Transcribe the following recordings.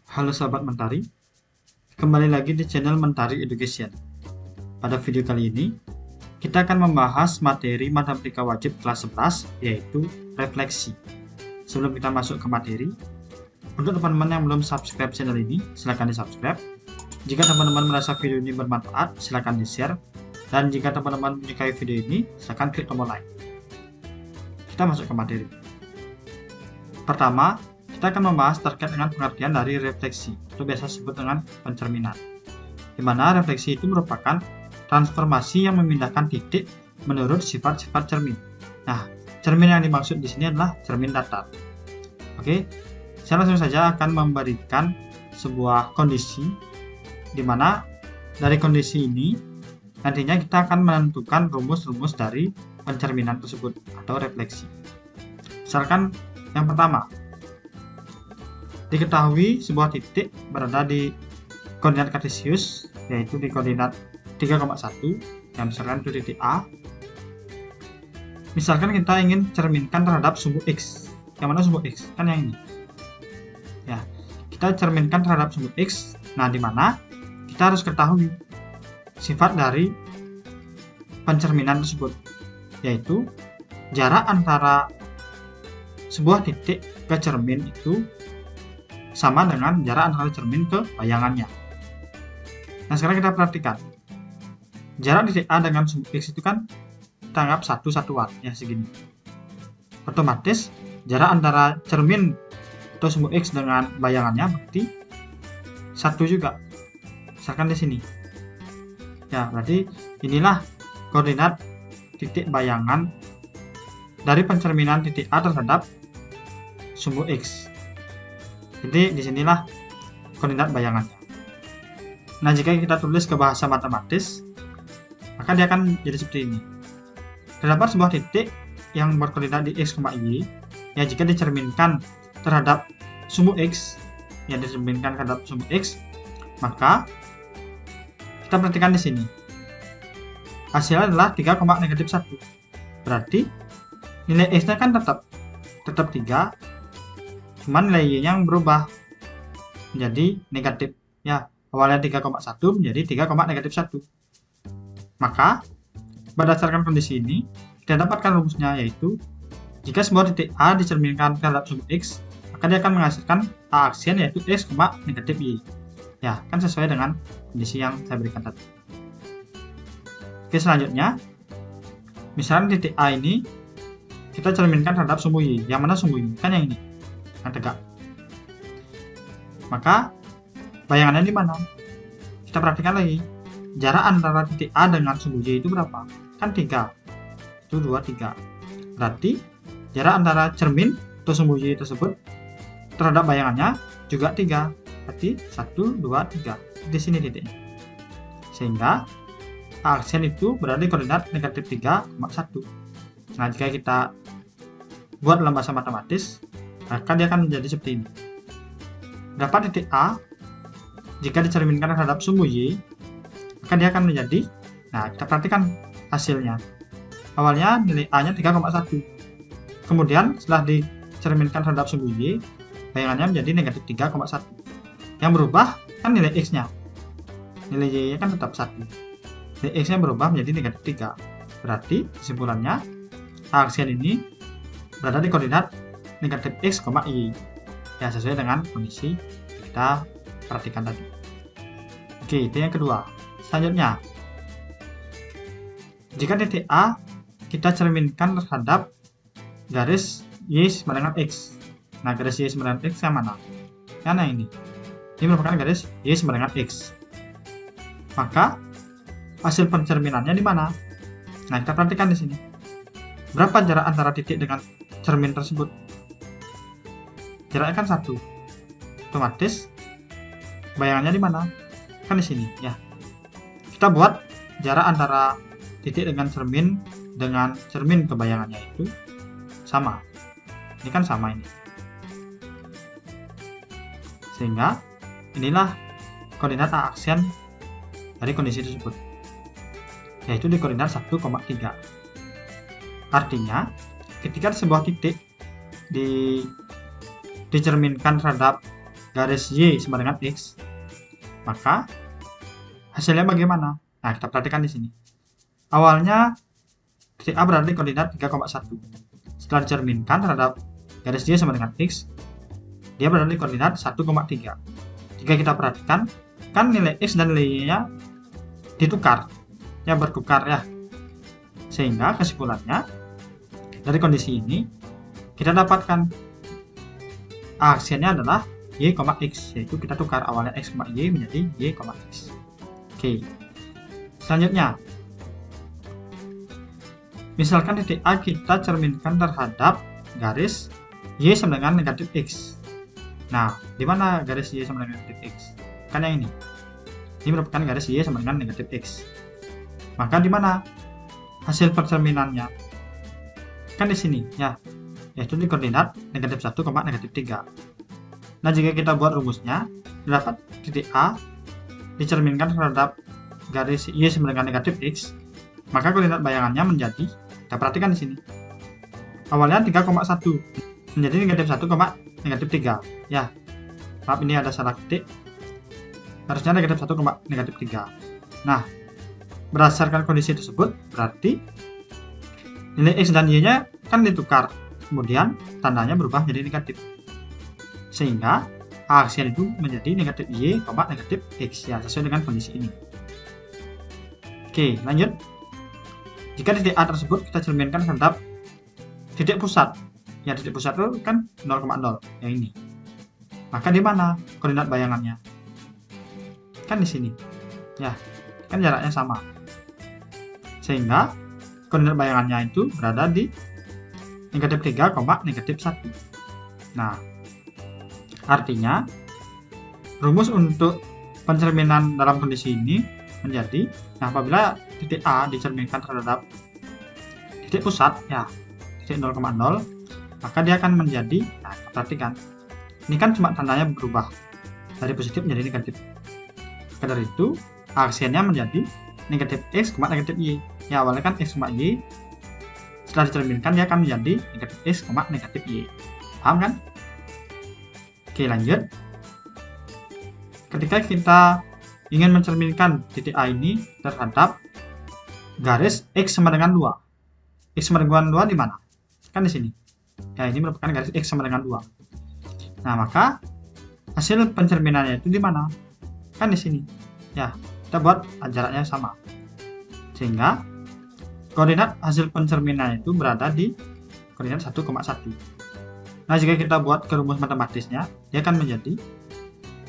Halo sahabat Mentari, kembali lagi di channel Mentari Education. Pada video kali ini, kita akan membahas materi matematika wajib kelas 11, yaitu refleksi. Sebelum kita masuk ke materi, untuk teman-teman yang belum subscribe channel ini, silahkan di subscribe. Jika teman-teman merasa video ini bermanfaat, silahkan di share. Dan jika teman-teman menyukai video ini, silahkan klik tombol like. Kita masuk ke materi. Pertama, kita akan membahas terkait dengan pengertian dari refleksi, atau biasa disebut dengan pencerminan. Di mana refleksi itu merupakan transformasi yang memindahkan titik menurut sifat-sifat cermin. Nah, cermin yang dimaksud di sini adalah cermin datar. Oke, saya langsung saja akan memberikan sebuah kondisi, di mana dari kondisi ini nantinya kita akan menentukan rumus-rumus dari pencerminan tersebut atau refleksi. Misalkan yang pertama, diketahui sebuah titik berada di koordinat kartesius, yaitu di koordinat 3,1, yang misalkan itu titik A. Misalkan kita ingin cerminkan terhadap sumbu X. Yang mana sumbu X? Kan yang ini. Ya, kita cerminkan terhadap sumbu X. Nah, di mana kita harus ketahui sifat dari pencerminan tersebut, yaitu jarak antara sebuah titik ke cermin itu sama dengan jarak antara cermin ke bayangannya. Nah, sekarang kita perhatikan. Jarak titik A dengan sumbu X itu kan kita anggap satu satuan, ya segini. Otomatis jarak antara cermin atau sumbu X dengan bayangannya berarti satu juga. Misalkan di sini. Ya, berarti inilah koordinat titik bayangan dari pencerminan titik A terhadap sumbu X. Jadi disinilah koordinat bayangannya. Nah, jika kita tulis ke bahasa matematis, maka dia akan jadi seperti ini. Terdapat sebuah titik yang berkoordinat di X, Y, ya jika dicerminkan terhadap sumbu X, ya dicerminkan terhadap sumbu X, maka kita perhatikan di sini. Hasilnya adalah 3,-1. Berarti nilai X-nya kan tetap 3, cuman nilai Y-nya yang berubah menjadi negatif. Ya, awalnya 3,1 menjadi 3,-1. Maka, berdasarkan kondisi ini, kita dapatkan rumusnya, yaitu jika sebuah titik A dicerminkan terhadap sumbu X, maka dia akan menghasilkan A aksian, yaitu X, negatif Y. Ya, kan sesuai dengan kondisi yang saya berikan tadi. Oke, selanjutnya, misalnya titik A ini kita cerminkan terhadap sumbu Y. Yang mana sumbu Y? Kan yang ini, yang tegak. Maka bayangannya di mana? Kita perhatikan lagi. Jarak antara titik A dengan sumbu Y itu berapa? Kan 3. Itu 2, 3. Berarti jarak antara cermin atau sumbu Y tersebut terhadap bayangannya juga 3. Berarti 1, 2, 3. Di sini titiknya. Sehingga A aksen itu berada di koordinat negatif 3,1. Nah, jika kita buat dalam bahasa matematis, maka dia akan menjadi seperti ini. Dapat titik A, jika dicerminkan terhadap sumbu Y, maka dia akan menjadi, nah kita perhatikan hasilnya. Awalnya nilai A-nya 3,1. Kemudian setelah dicerminkan terhadap sumbu Y, bayangannya menjadi negatif 3,1. Yang berubah kan nilai X-nya. Nilai Y-nya kan tetap 1. Nilai X-nya berubah menjadi negatif 3. Berarti kesimpulannya, A aksen ini berada di koordinat negatif X, Y. Ya, sesuai dengan kondisi kita perhatikan tadi. Oke, itu yang kedua. Selanjutnya, jika titik A kita cerminkan terhadap garis Y sama dengan X. Nah, garis Y sama dengan X yang mana? Yang ini. Ini merupakan garis Y sama dengan X. Maka hasil pencerminannya di mana? Nah, kita perhatikan di sini. Berapa jarak antara titik dengan cermin tersebut? Jaraknya kan 1. Otomatis bayangannya di mana? Kan di sini, ya. Kita buat jarak antara titik dengan cermin ke bayangannya itu sama. Ini kan sama ini. Sehingga inilah koordinat A aksen dari kondisi tersebut, yaitu di koordinat 1,3. Artinya, ketika sebuah titik dicerminkan terhadap garis Y sama dengan X, maka hasilnya bagaimana? Nah, kita perhatikan di sini. Awalnya titik A berada di koordinat 3,1. Setelah dicerminkan terhadap garis Y sama dengan X, dia berada di koordinat 1,3. Jika kita perhatikan, kan nilai X dan nilai Y-nya ditukar, ya bertukar ya. Sehingga kesimpulannya, dari kondisi ini, kita dapatkan aksennya adalah Y, X, yaitu kita tukar awalnya X, Y menjadi Y, X. Oke. Selanjutnya, misalkan titik A kita cerminkan terhadap garis Y sama dengan negatif X. Nah, di mana garis Y sama dengan negatif X? Kan yang ini. Ini merupakan garis Y sama dengan negatif X. Maka di mana hasil percerminannya? Kan di sini, ya. Yaitu di koordinat negatif 1, negatif 3. Nah, jika kita buat rumusnya, dapat titik A dicerminkan terhadap garis Y sama dengan negatif X, maka koordinat bayangannya menjadi, kita perhatikan di sini. Awalnya 3,1 menjadi negatif 1, negatif 3. Ya, maaf ini ada salah ketik. Harusnya negatif 1, negatif 3. Nah, berdasarkan kondisi tersebut, berarti nilai X dan Y-nya kan ditukar. Kemudian, tandanya berubah menjadi negatif. Sehingga aksen itu menjadi negatif Y, negatif X, ya, sesuai dengan kondisi ini. Oke, lanjut. Jika titik A tersebut kita cerminkan terhadap titik pusat, ya titik pusat itu kan 0,0, yang ini. Maka di mana koordinat bayangannya? Kan di sini, ya, kan jaraknya sama. Sehingga koordinat bayangannya itu berada di negatif 3, negatif 1. Nah, artinya rumus untuk pencerminan dalam kondisi ini menjadi, nah, apabila titik A dicerminkan terhadap titik pusat, ya titik 0,0, maka dia akan menjadi, nah, perhatikan, ini kan cuma tandanya berubah dari positif menjadi negatif. Maka dari itu aksennya menjadi negatif X, negatif Y. Ya, awalnya kan X, Y, setelah dicerminkan dia akan menjadi negatif X, negatif Y. Paham kan? Oke, lanjut. Ketika kita ingin mencerminkan titik A ini terhadap garis X sama dengan 2. X sama dengan 2 di mana? Kan di sini. Ya, ini merupakan garis X sama dengan 2. Nah, maka hasil pencerminannya itu di mana? Kan di sini. Ya, kita buat jaraknya sama. Sehingga koordinat hasil pencerminannya itu berada di koordinat 1,1. Nah, jika kita buat ke rumus matematisnya, dia akan menjadi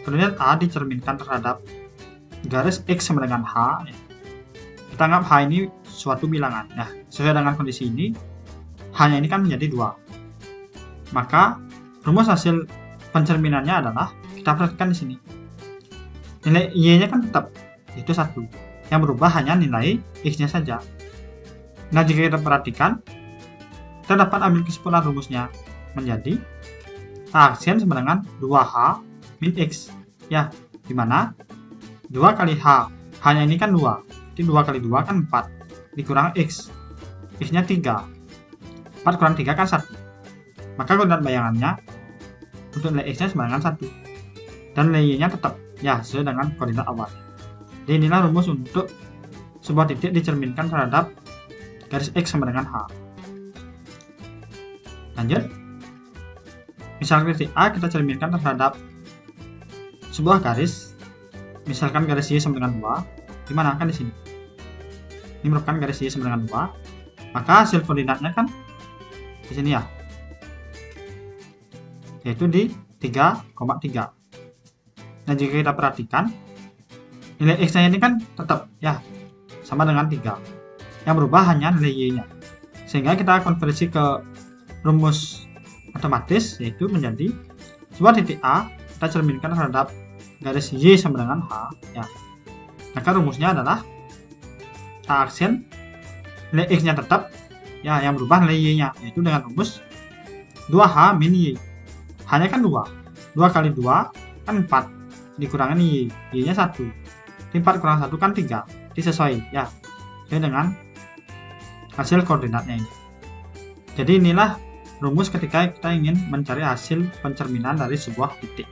koordinat A dicerminkan terhadap garis X sama dengan H. Ya. Kita anggap H ini suatu bilangan. Nah, sesuai dengan kondisi ini, H-nya ini kan menjadi 2. Maka, rumus hasil pencerminannya adalah, kita perhatikan di sini. Nilai Y-nya kan tetap, itu 1. Yang berubah hanya nilai X-nya saja. Nah, jika kita perhatikan, kita dapat ambil kesimpulan rumusnya menjadi aksen sama dengan 2H min X. Ya, dimana 2 kali H, H-nya ini kan 2. Jadi 2 kali 2 kan 4. Dikurang X. X-nya 3. 4 kurang 3 kan 1. Maka koordinat bayangannya untuk nilai X-nya sama dengan 1. Dan nilai Y-nya tetap, ya, sesuai dengan koordinat awal. Jadi inilah rumus untuk sebuah titik dicerminkan terhadap garis X sama dengan H. Lanjut. Misalkan titik A kita cerminkan terhadap sebuah garis, misalkan garis Y sama dengan 2, di mana? Kan di sini. Ini merupakan garis Y sama dengan 2, maka hasil koordinatnya kan di sini, ya, yaitu di 3,3. Nah, jika kita perhatikan, nilai X-nya ini kan tetap, ya, sama dengan 3. Yang berubah hanya nilai Y-nya. Sehingga kita konversi ke rumus matematis, yaitu menjadi sebuah titik A kita cerminkan terhadap garis Y sama dengan H, ya. Maka rumusnya adalah aksen nilai X-nya tetap, ya, yang berubah nilai Y-nya, yaitu dengan rumus 2H min Y. H-nya kan 2. 2 kali 2 kan 4. Dikurangi Y. Y-nya 1. 4 kurang 1 kan 3. Disesuai, ya, sesuai dengan hasil koordinatnya ini. Jadi inilah rumus ketika kita ingin mencari hasil pencerminan dari sebuah titik.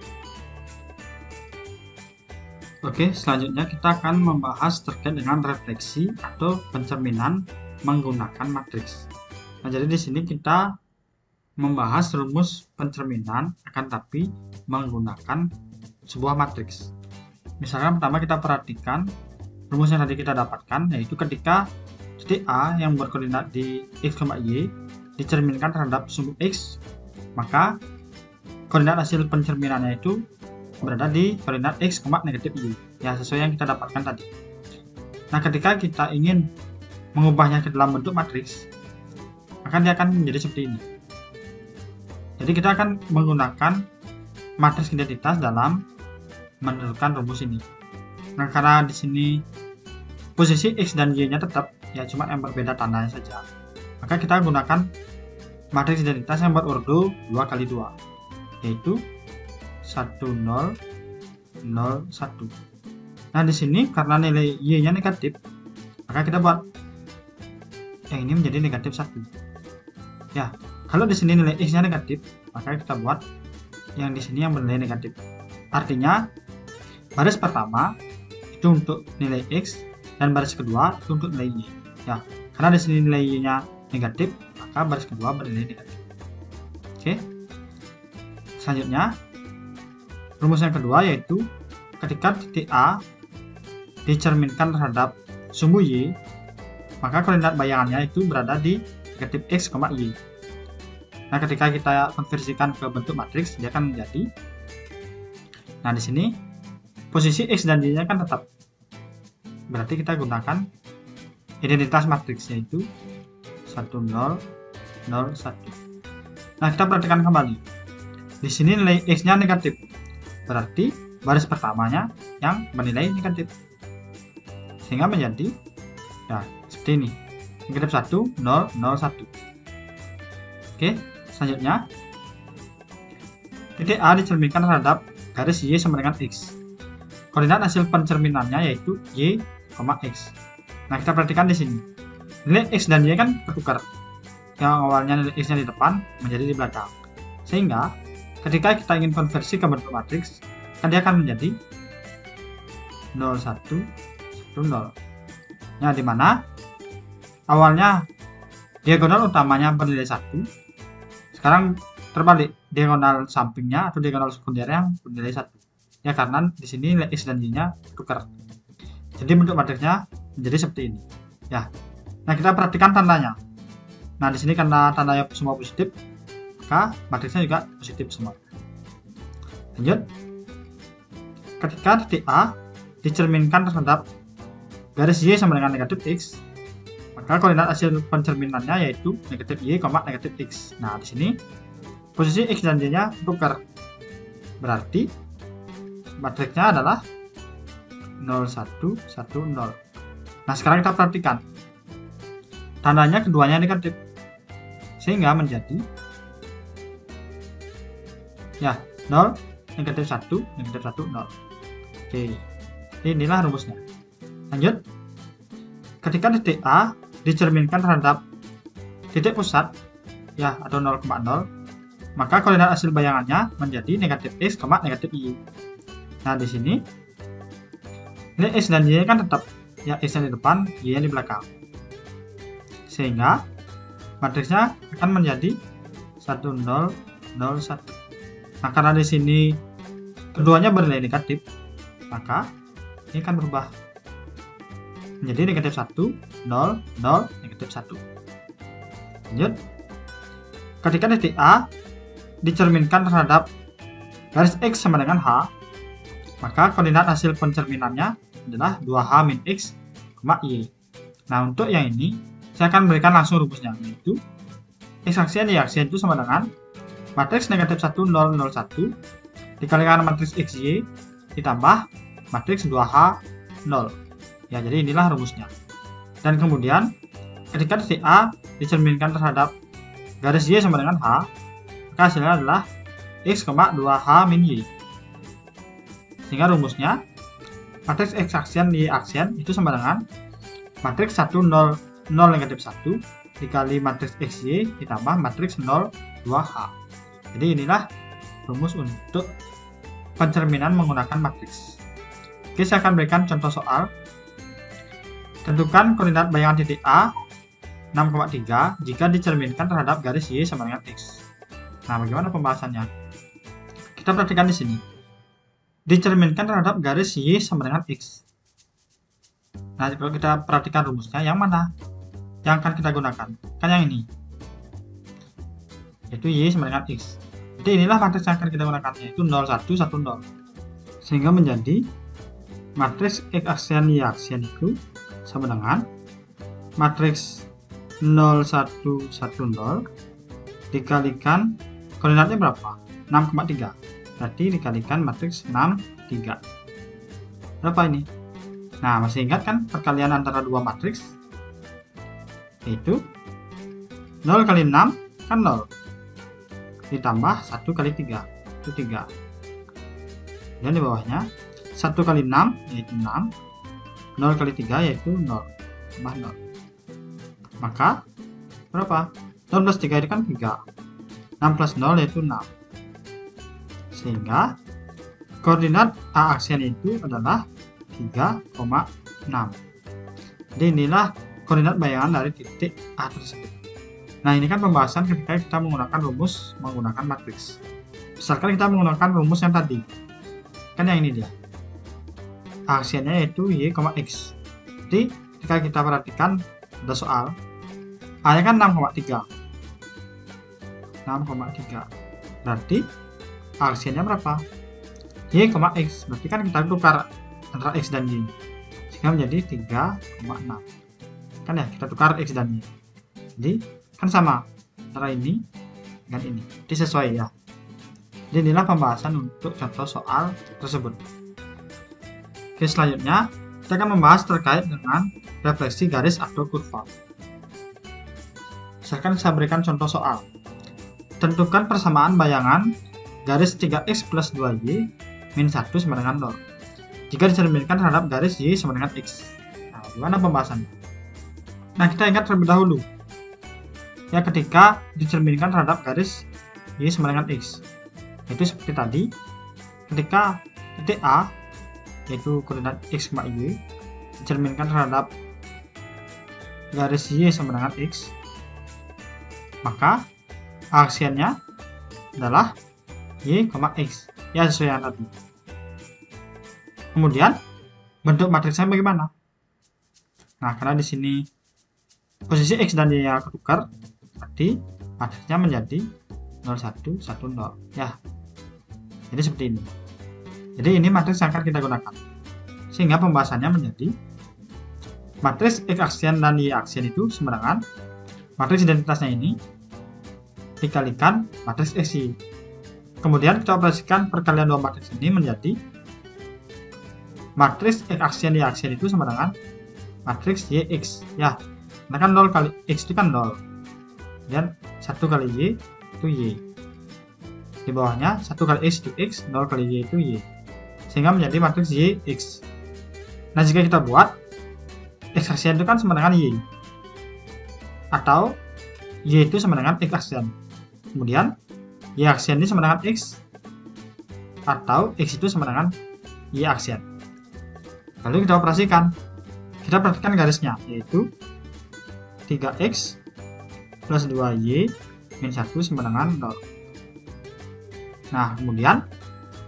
Oke, selanjutnya kita akan membahas terkait dengan refleksi atau pencerminan menggunakan matriks. Nah, jadi di sini kita membahas rumus pencerminan akan tapi menggunakan sebuah matriks. Misalkan pertama kita perhatikan rumus yang tadi kita dapatkan, yaitu ketika titik A yang berkoordinat di x, y dicerminkan terhadap sumbu x, maka koordinat hasil pencerminannya itu berada di koordinat x, negatif y, ya sesuai yang kita dapatkan tadi. Nah, ketika kita ingin mengubahnya ke dalam bentuk matriks, maka dia akan menjadi seperti ini. Jadi kita akan menggunakan matriks identitas dalam menentukan rumus ini. Nah, karena di sini posisi x dan y-nya tetap, ya cuma yang berbeda tandanya saja, maka kita gunakan matriks identitas yang berurut 2 kali 2, yaitu 1 0 0 1. Nah, di sini karena nilai y-nya negatif, maka kita buat yang ini menjadi negatif 1. Ya, kalau di sini nilai x-nya negatif, maka kita buat yang di sini yang bernilai negatif. Artinya baris pertama itu untuk nilai x dan baris kedua itu untuk nilai y. Ya, karena di sini nilai y-nya negatif, maka baris kedua bernilai negatif. Oke. Selanjutnya rumus yang kedua yaitu ketika titik A dicerminkan terhadap sumbu y, maka koordinat bayangannya itu berada di negatif x, y. Nah, ketika kita konversikan ke bentuk matriks, dia akan menjadi, nah di sini posisi x dan y-nya kan tetap, berarti kita gunakan identitas matriks yaitu 1 0 0 1. Nah, kita perhatikan kembali, di sini nilai x-nya negatif, berarti baris pertamanya yang bernilai negatif, sehingga menjadi ya seperti ini, negatif 1 0 0 1. Oke, selanjutnya titik A dicerminkan terhadap garis y sama dengan x. Koordinat hasil pencerminannya yaitu y, x. Nah, kita perhatikan di sini nilai x dan y kan bertukar, yang awalnya nilai x-nya di depan menjadi di belakang, sehingga ketika kita ingin konversi ke bentuk matriks, kan dia akan menjadi 0 1 1 0. Nah, di mana awalnya diagonal utamanya bernilai 1, sekarang terbalik, diagonal sampingnya atau diagonal sekundernya yang bernilai 1. Ya, karena di sini nilai x dan y-nya tukar. Jadi bentuk matriksnya menjadi seperti ini. Ya. Nah, kita perhatikan tandanya. Nah, di sini karena tandanya semua positif, maka matriksnya juga positif semua. Lanjut. Ketika titik A dicerminkan terhadap garis y sama dengan negatif x, maka koordinat hasil pencerminannya yaitu negatif y, negatif x. Nah, di sini posisi x dan y-nya tukar, berarti matriksnya adalah 0 1 1 0. Nah, sekarang kita perhatikan tandanya keduanya negatif, sehingga menjadi ya 0 negatif 1 negatif 1 0. Oke, inilah rumusnya. Lanjut, ketika titik A dicerminkan terhadap titik pusat ya atau 0,0, maka koordinat hasil bayangannya menjadi negatif x, negatif y. Nah, di sini nilai x dan y kan tetap, ya x-nya di depan, y-nya di belakang, sehingga matriksnya akan menjadi 1 0 0 1. Nah, karena di sini keduanya bernilai negatif, maka ini akan berubah menjadi negatif 1 0 0 negatif 1. Lanjut, ketika titik A dicerminkan terhadap garis x sama dengan h, maka koordinat hasil pencerminannya adalah 2h min x, y. Nah, untuk yang ini saya akan berikan langsung rumusnya, yaitu x aksian y aksian itu sama dengan matriks negatif 1 0 0 1 dikalikan matriks xy ditambah matriks 2h 0. Ya, jadi inilah rumusnya. Dan kemudian ketika titik A dicerminkan terhadap garis y sama dengan h, maka hasilnya adalah x, 2h min y. Sehingga rumusnya matriks x aksian y aksian itu sama dengan matriks 1 0 0 negatif 1 dikali matriks xy ditambah matriks 0 2h. Jadi inilah rumus untuk pencerminan menggunakan matriks. Oke, saya akan berikan contoh soal. Tentukan koordinat bayangan titik A 6,3 jika dicerminkan terhadap garis Y sama dengan X. Nah, bagaimana pembahasannya? Kita perhatikan di sini. Dicerminkan terhadap garis Y sama dengan X. Nah, kalau kita perhatikan rumusnya, yang mana yang akan kita gunakan? Kan yang ini, yaitu Y sama dengan X. Jadi inilah matriks yang akan kita gunakan, yaitu 0, 1, 1, 0. Sehingga menjadi matriks X aksian Y aksian itu sama dengan matriks 0, 1, 1, 0 dikalikan koordinatnya berapa? 6,3. Berarti dikalikan matriks 6, 3. Berapa ini? Nah, masih ingat kan perkalian antara dua matriks? Yaitu 0 kali 6 kan 0. Ditambah 1 kali 3. Itu 3. Dan di bawahnya 1 kali 6 yaitu 6. 0 kali 3 yaitu 0. Tambah 0. Maka berapa? 0 plus 3 itu kan 3. 6 plus 0 yaitu 6. Sehingga koordinat A aksian itu adalah 3,6. Jadi inilah koordinat bayangan dari titik A tersebut. Nah, ini kan pembahasan ketika kita menggunakan rumus menggunakan matriks. Misalkan kita menggunakan rumus yang tadi. Kan yang ini dia. A aksiannya yaitu Y, X. Jadi jika kita perhatikan ada soal, A-nya kan 6,3. 6,3. Berarti A aksiannya berapa? Y, X. Berarti kan kita tukar antara X dan Y. Sehingga menjadi 3,6. Kan ya, kita tukar X dan Y. Jadi kan sama antara ini dengan ini. Jadi sesuai ya. Jadi inilah pembahasan untuk contoh soal tersebut. Oke, selanjutnya kita akan membahas terkait dengan refleksi garis atau kurva. Misalkan saya berikan contoh soal. Tentukan persamaan bayangan garis 3x plus 2y min 1 sama dengan 0 jika dicerminkan terhadap garis Y sama dengan X. Nah, gimana pembahasannya? Nah, kita ingat terlebih dahulu. Ya, ketika dicerminkan terhadap garis Y sama dengan X. Itu seperti tadi, ketika titik A, yaitu koordinat X, Y, dicerminkan terhadap garis Y sama dengan X, maka aksiannya adalah Y, X. Ya, sesuai yang tadi. Kemudian bentuk matriksnya bagaimana? Nah, karena di sini posisi X dan Y yang ketukar, berarti matriksnya menjadi 0, 1, 1, 0. Ya, jadi seperti ini. Jadi ini matriks yang akan kita gunakan. Sehingga pembahasannya menjadi matriks X aksian dan Y aksian itu sama dengan matriks identitasnya ini dikalikan matriks XY. Kemudian kita operasikan perkalian dua matriks ini menjadi matriks X aksian Y aksian itu sama dengan matriks Y X. Ya, karena kan 0 kali X itu kan 0. Dan 1 kali Y itu Y. Di bawahnya 1 kali X itu X, 0 kali Y itu Y. Sehingga menjadi matriks Y X. Nah, jika kita buat X aksian itu kan sama dengan Y. Atau Y itu sama dengan X aksian. Kemudian Y aksian ini sama dengan X. Atau X itu sama dengan Y aksian. Lalu kita operasikan. Kita perhatikan garisnya, yaitu 3x plus 2y min 1 sama dengan 0. Nah, kemudian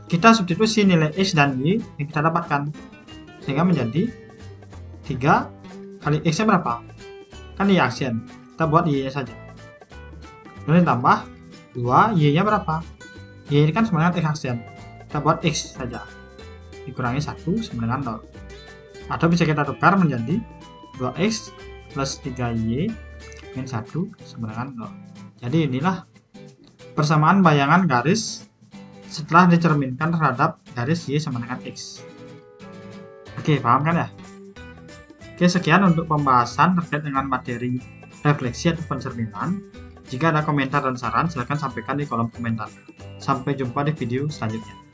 kita substitusi nilai x dan y yang kita dapatkan. Sehingga menjadi 3 kali x-nya berapa? Kan y aksian. Kita buat y-nya saja. Lalu ditambah 2, y-nya berapa? Y ini kan sama dengan x aksian. Kita buat x saja. Dikurangi 1 sama dengan 0. Atau bisa kita tukar menjadi 2x plus 3y min 1 sama dengan 0. Jadi inilah persamaan bayangan garis setelah dicerminkan terhadap garis Y sama dengan X. Oke, paham kan ya? Oke, sekian untuk pembahasan terkait dengan materi refleksi atau pencerminan. Jika ada komentar dan saran, silahkan sampaikan di kolom komentar. Sampai jumpa di video selanjutnya.